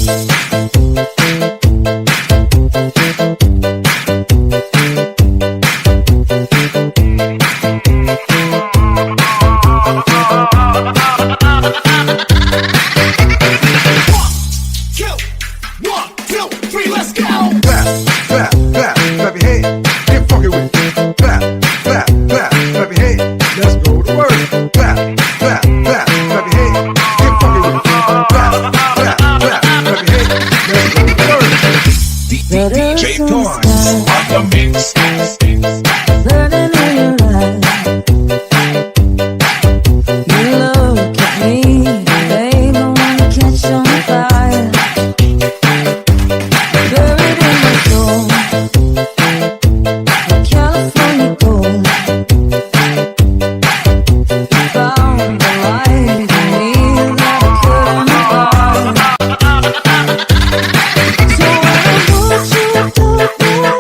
So when I want you to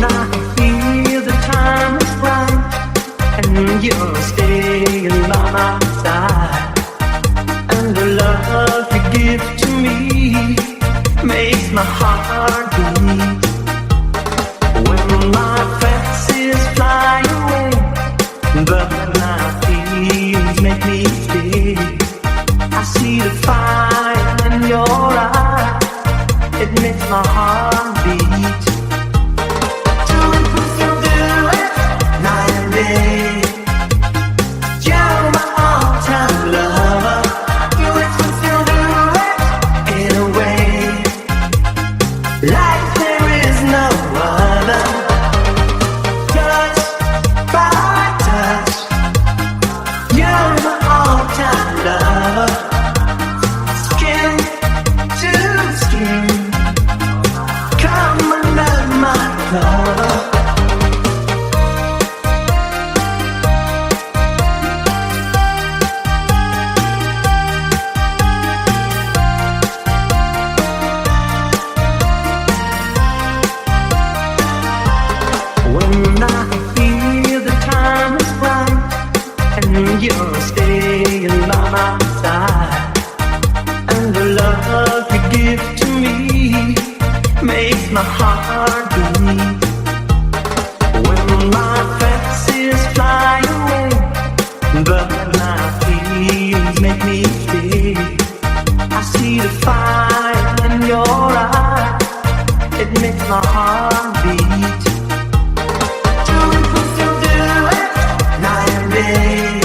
I feel the time is right and you're staying by my side, and the love you give to me makes my heart beat. When my fancies fly away, but my feelings make me stay, I see the fire in your eyes, it makes my heart beat. Do it, night and day. You're my all-time lover. Do it, in a way like there is no other. Touch by touch, you're my all-time lover. Skin to skin, come under my cover. When I feel the time is right and you're staying by my side, and the love you give to me makes my heart beat. When my fancies fly away, but my feelings make me stay, I see the fire in your eyes, it makes my heart beat. Night and day,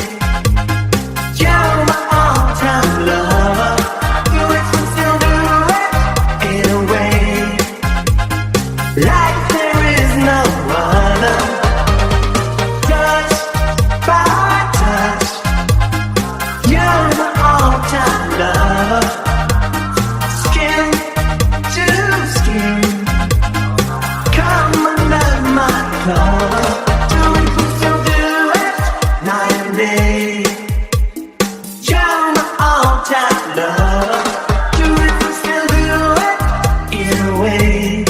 you're my all-time lover. Do it, in a way like there is no other. Touch by touch, you're my all-time lover. Skin to skin, come under my cover. Night and day, you're my all-time love. Do it, still do it, in a way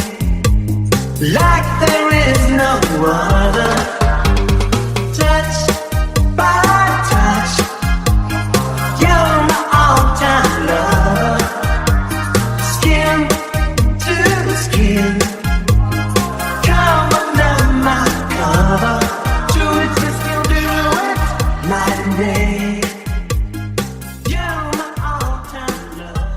like there is no other. Touch by touch, you're my all-time love. Skin to skin, come under my cover. Do it, still do it, night and day. You're my all-time love.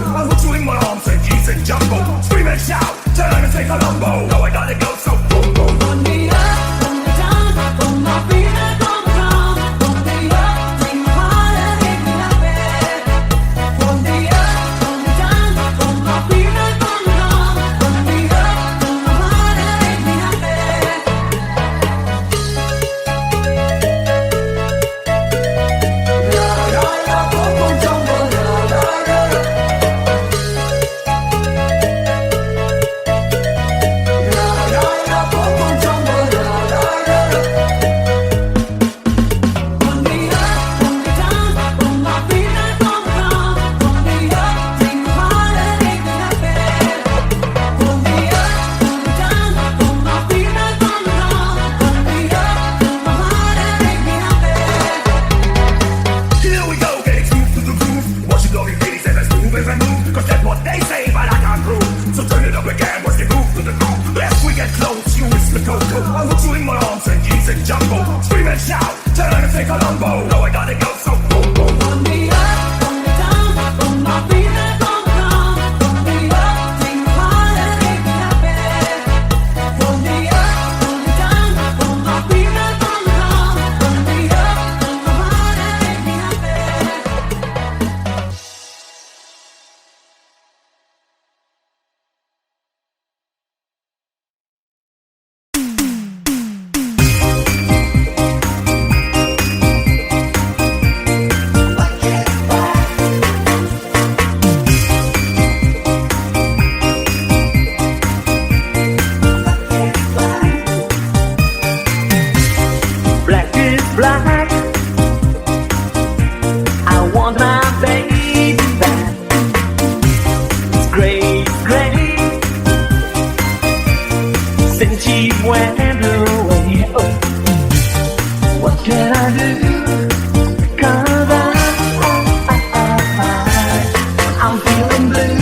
I'm hooked my arms and keys and jumbo. Scream and shout, turn and take a lumbo. Now I gotta go, so boom, boom. Run me up, run me down, put my feet back on the ground. Run me up, take my heart and make me happy. Run me up, run me down, put my feet back on the ground. Run me up, take my heart and make me happy. La la la, boom boom jumbo, la la la. La la la, boom boom jumbo, la la la. Run me up, run me down, put my feet back on the ground. Run me up, take my heart and make me happy. Run me up, run me down, put my feet back on the ground. Run me up, take my heart and make me happy. Here we go, getting smooth to the groove. Watch it, lovely ladies, and let's move as I move. Cause that's what they say, but I can't prove. So turn it up again, watch it move to the groove. As we get close, you whisper Coco. I'm hooked my arms and keys and jumbo. Scream and shout, turn and take a lumbo. Now I gotta go, so boom, boom. Run me up, run me down, put my feet back on the ground. Run me up, take my heart and make me happy. Run me up, run me down, put my feet back on the ground. Run me up, take my heart and make me happy. Black is black. I want my baby back. It's gray, gray. Since she went away. Oh, what can I do? 'Cause I'm feeling blue.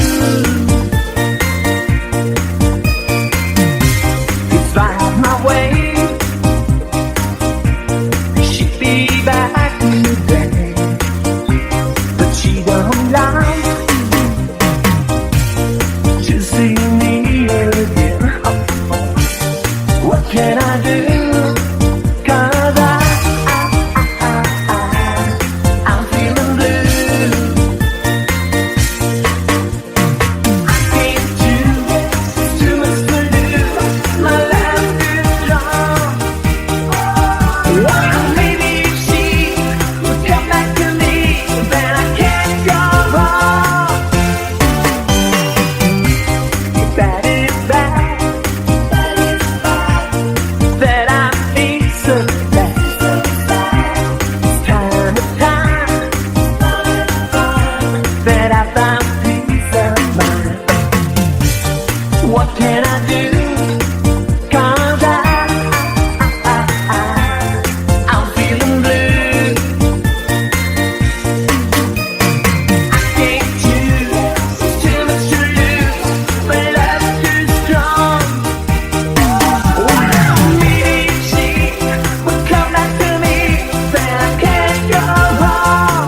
It's right my way. She'd be back today, but she don't like to see me again. What can I do? 'Cause I'm feeling blue. I can't do this, it's too much to do. My love is strong. Maybe if she would come back to me, then I can't go wrong. That is bad, that I feel so bad. It's time to time that I found peace of mind. What can I do? 'Cause I'm feeling blue. I can't choose, it's too much to lose. My love's too strong. Maybe if she would come back to me, then I can't go wrong.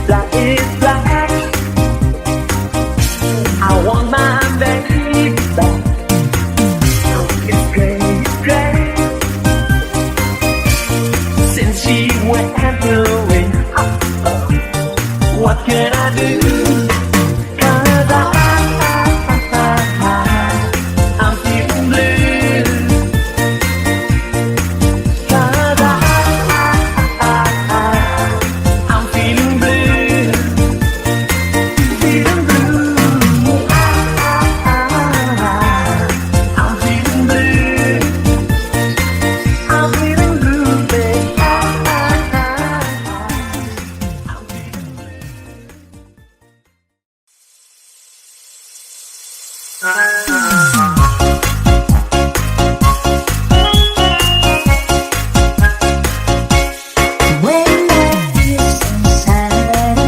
Black is black. I want my baby back. It's gray, gray. Since she went away. What can I do? 'Cause I'm feeling blue. 'Cause I'm feeling blue. Feeling blue. I'm feeling blue. I'm feeling blue, babe. I'm feeling blue. When life is uncertain,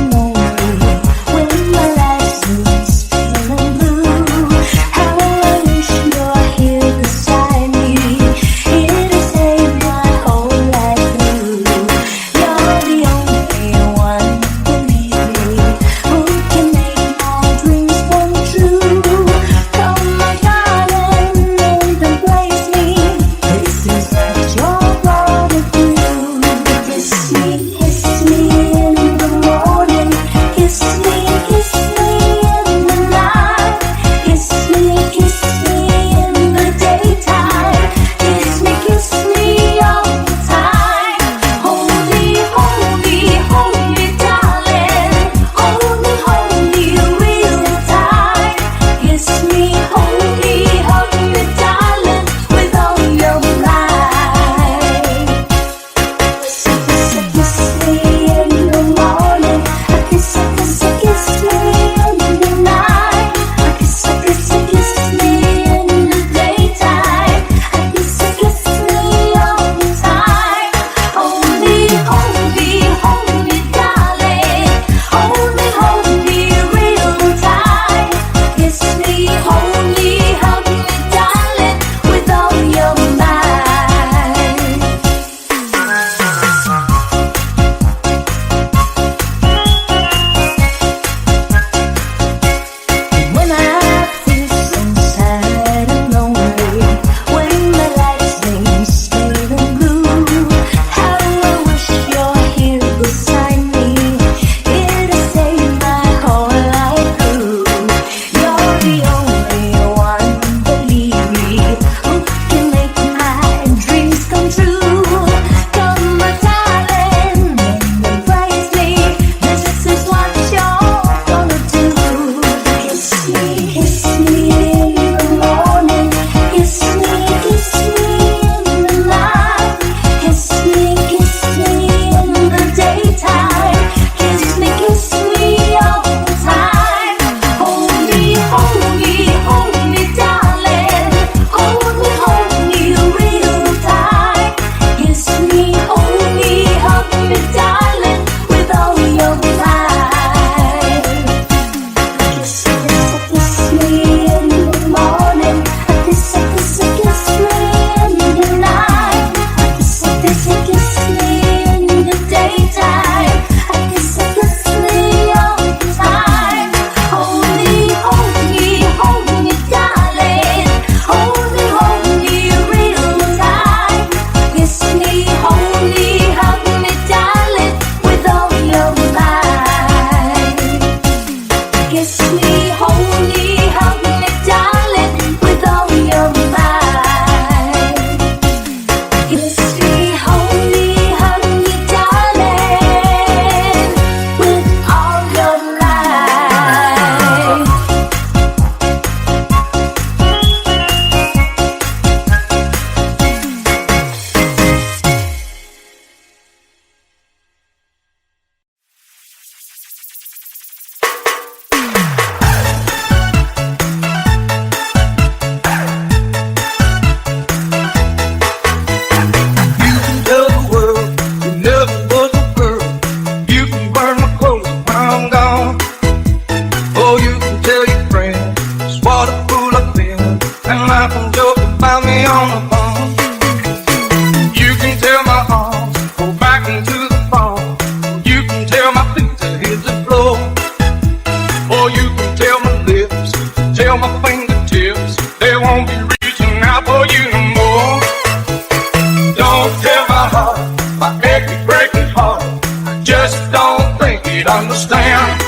he'd understand.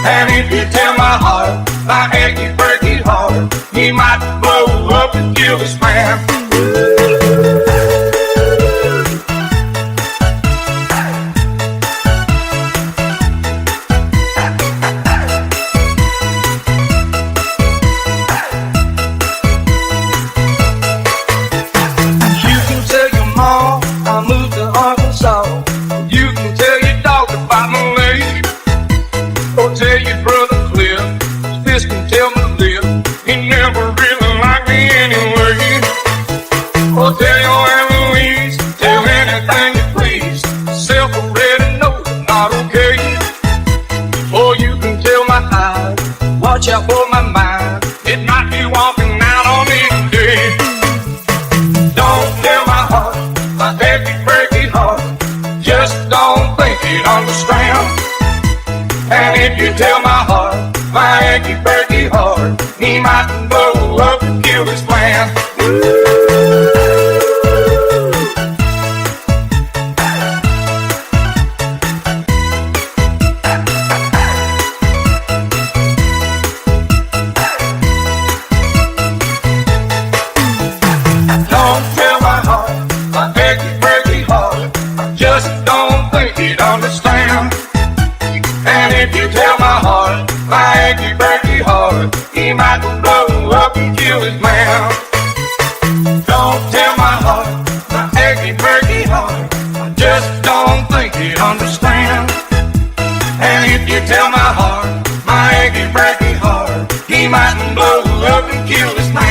And if you tell my heart, my achy breaky heart, he might blow up and kill this man. You can tell your mom I moved to Arkansas. You can tell your dog about my leg. Or tell your brother Cliff, this can tell me live. He never really liked me anyway. Or tell your Aunt Louise, tell anything you please. Self already knows I'm not okay. Or you can tell my eyes, watch out for my mind. It might be walking out on me today. Don't tell my heart, my achy breaky heart, just don't think he'd understand. And if you tell my heart, my achy breaky heart, he might blow up and kill his plan. Don't tell my heart, my achy breaky heart, just don't think he'd understand. And if you tell my heart, my achy breaky heart, he might blow up and kill his man. Don't tell my heart, my achy breaky heart, I just don't think he'd understand. And if you tell my heart, my achy breaky heart, he might blow up and kill his man.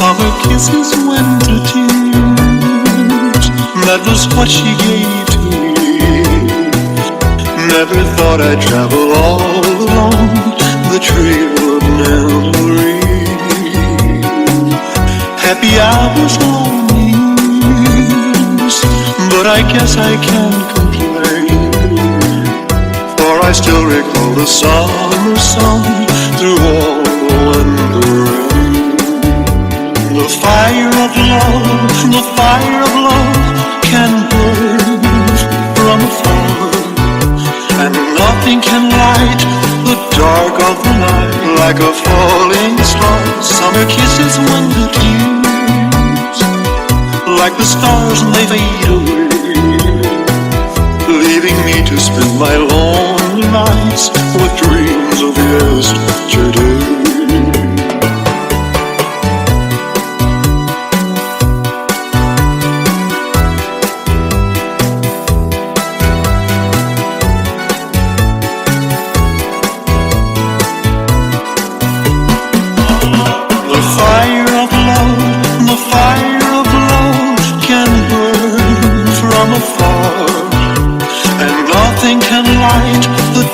Summer kisses, winter tears, that was what she gave to me. Never thought I'd travel all along the trail of memory. Happy hours on these, but I guess I can't complain, for I still recall the summer sun through all the winter rain. The fire of love can burn from afar, and nothing can light the dark of the night like a falling star. Summer kisses, winter tears, like the stars and they fade away, leaving me to spend my lonely nights with dreams of yesterday.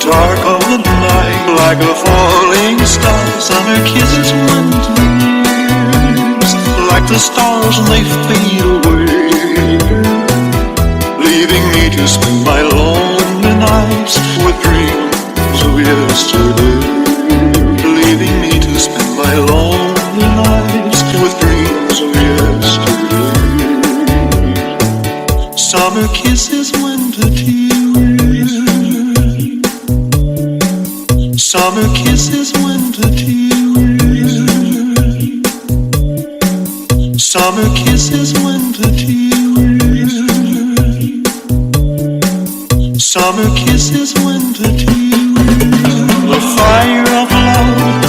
Dark of the night, like a falling star. Summer kisses, winter years, like the stars and they fade away, leaving me to spend my lonely nights with dreams of yesterday. Leaving me to spend my lonely nights with dreams of yesterday. Summer kisses, winter tears. Summer kisses, winter tears. Summer kisses, winter tears. Summer kisses, winter tears. The fire of love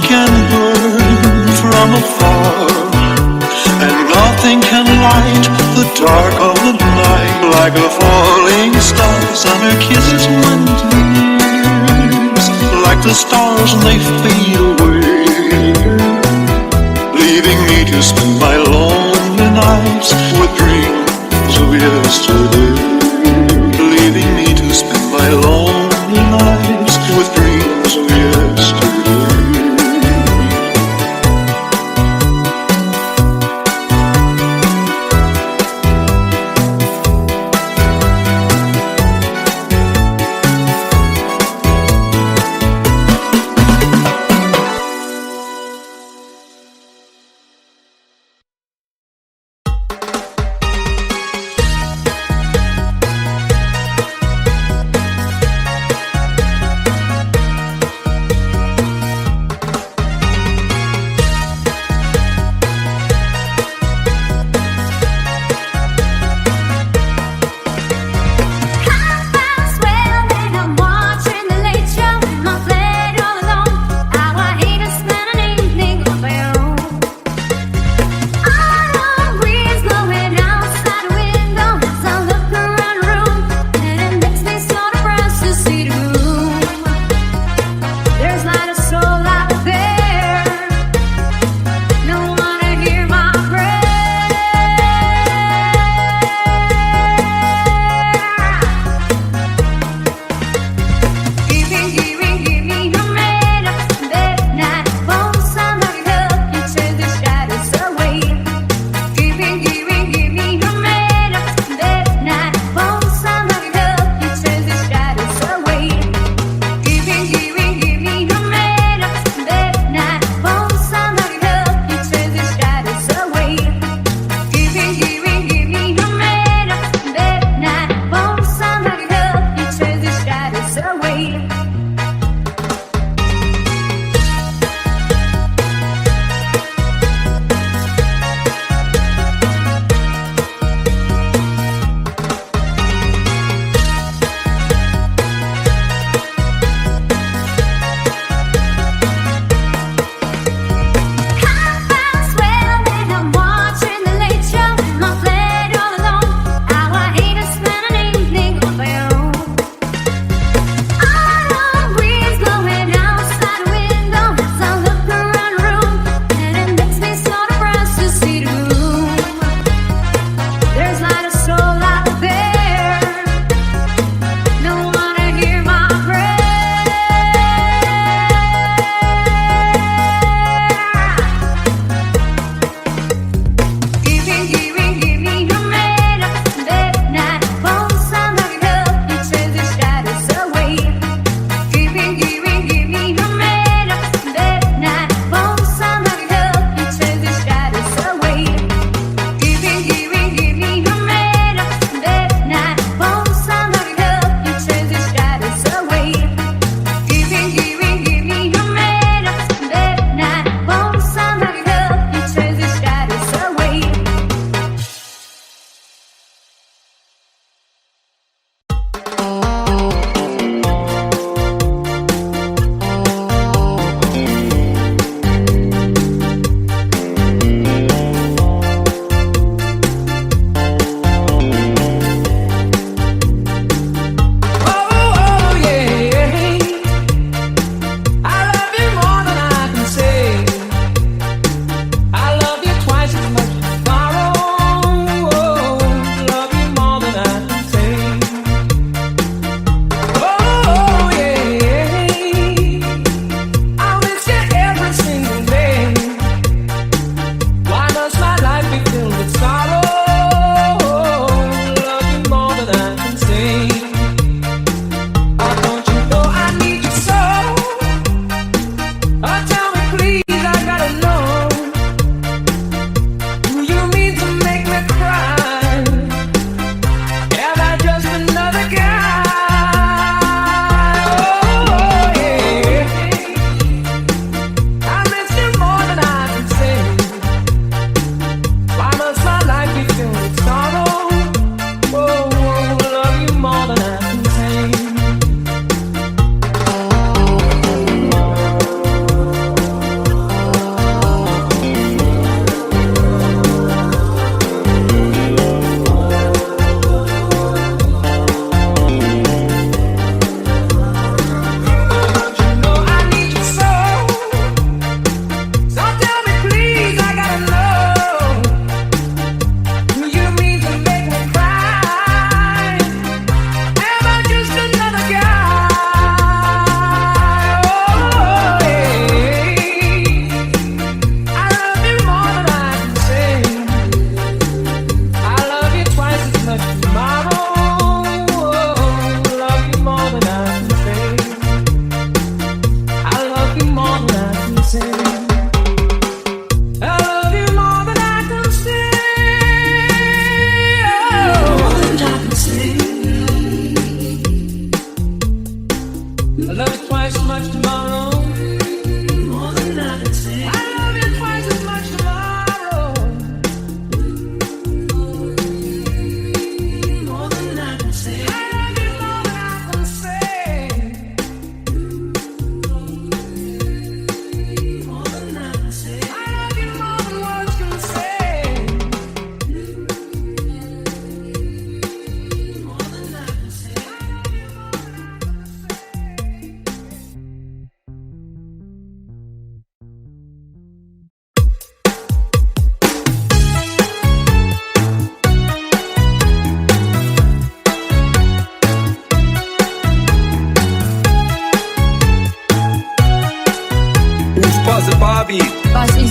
can burn from afar, and nothing can light the dark of the night like a falling star. Summer kisses, winter years, like the stars and they fade away, to spend my lonely nights with dreams of yesterday. Leaving me to spend my lonely nights with dreams of yesterday.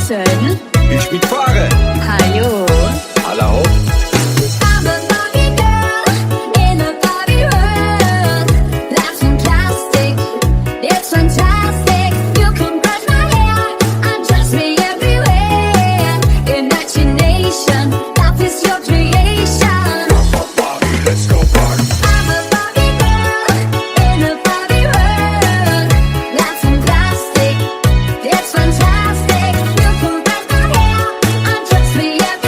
starten? Ich mitfahre. Hallo. Alla hopp. I'm a Barbie girl in a Barbie world. Life's fantastic, it's fantastic. You can brush my hair, undress me everywhere. Imagination, life is your creation. Bobby, let's go party. I'm a Barbie girl in a Barbie world. Life's fantastic, it's fantastic. You can brush my hair, undress me everywhere.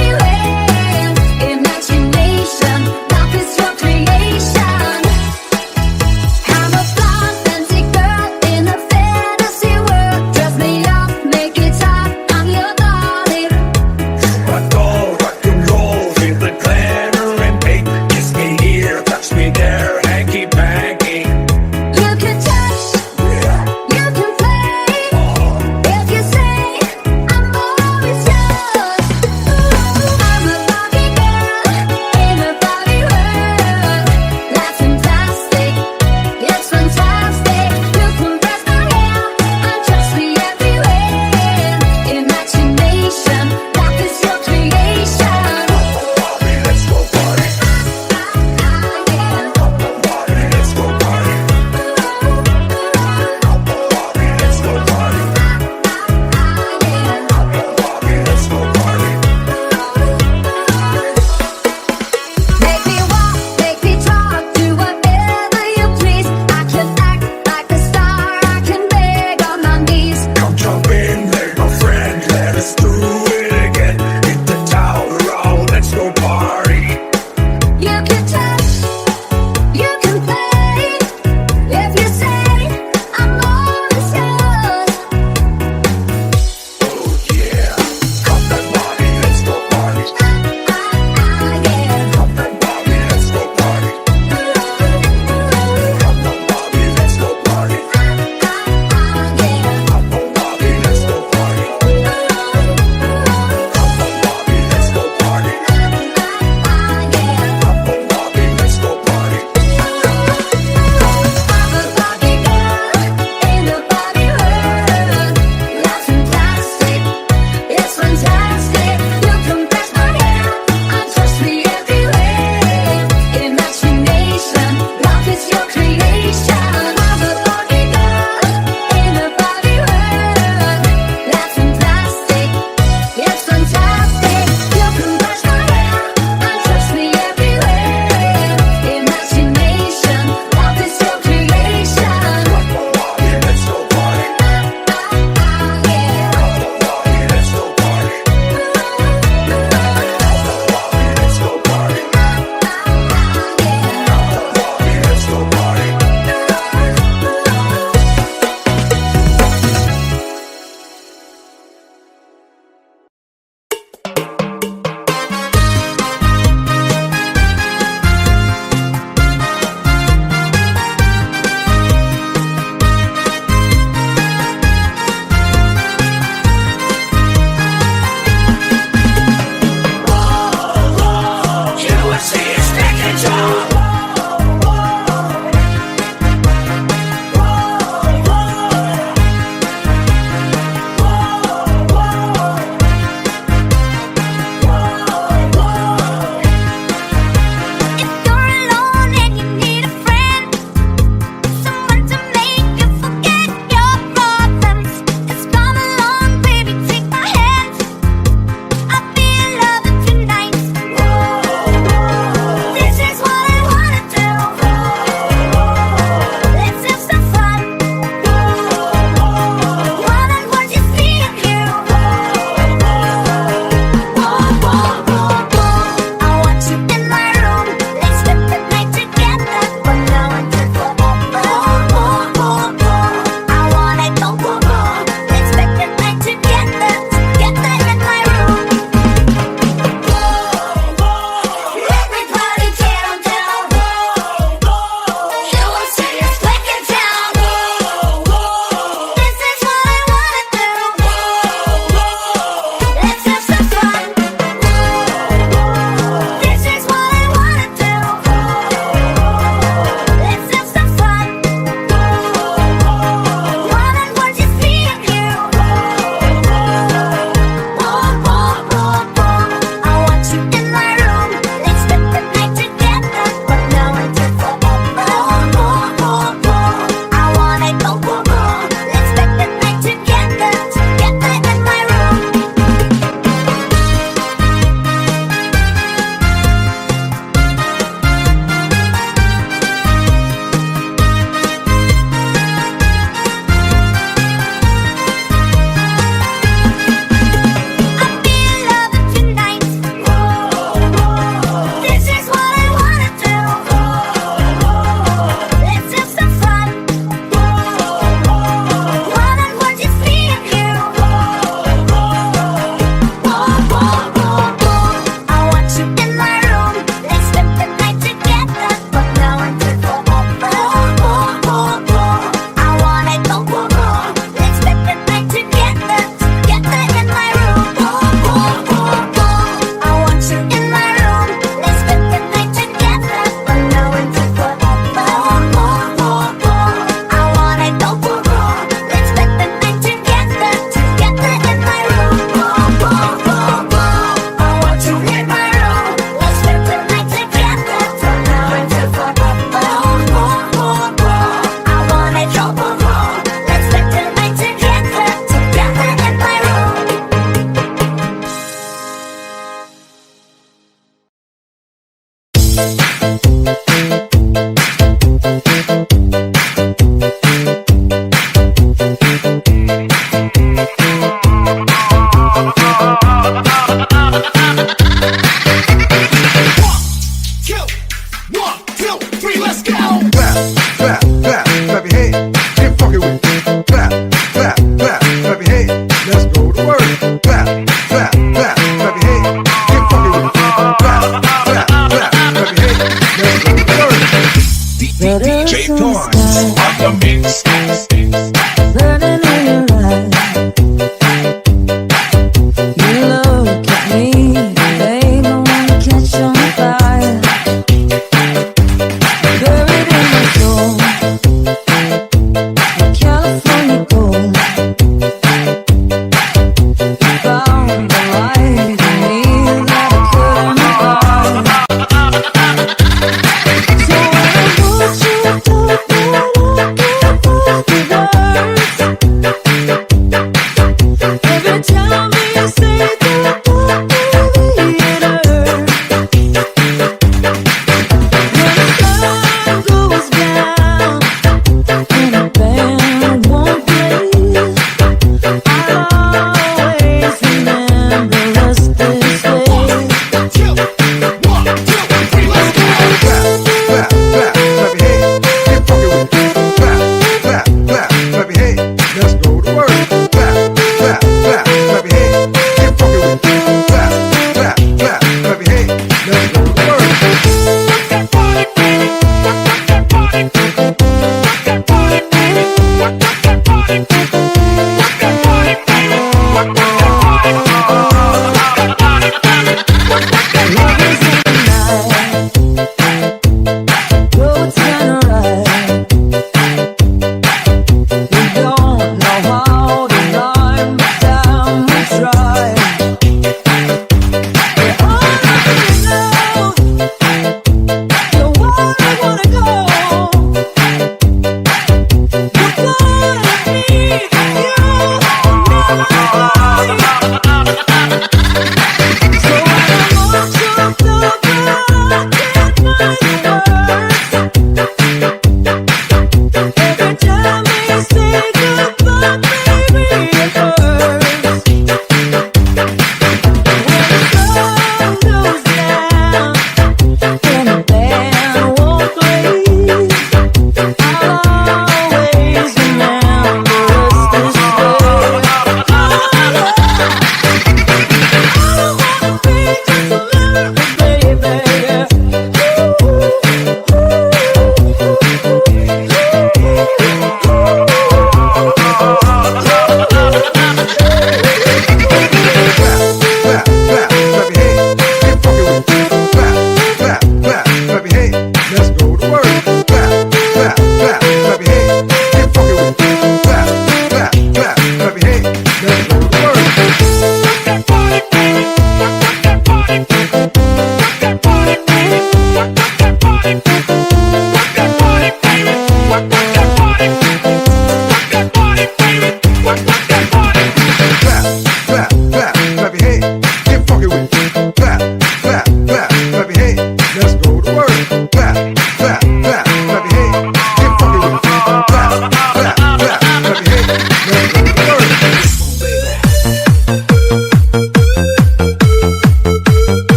Thank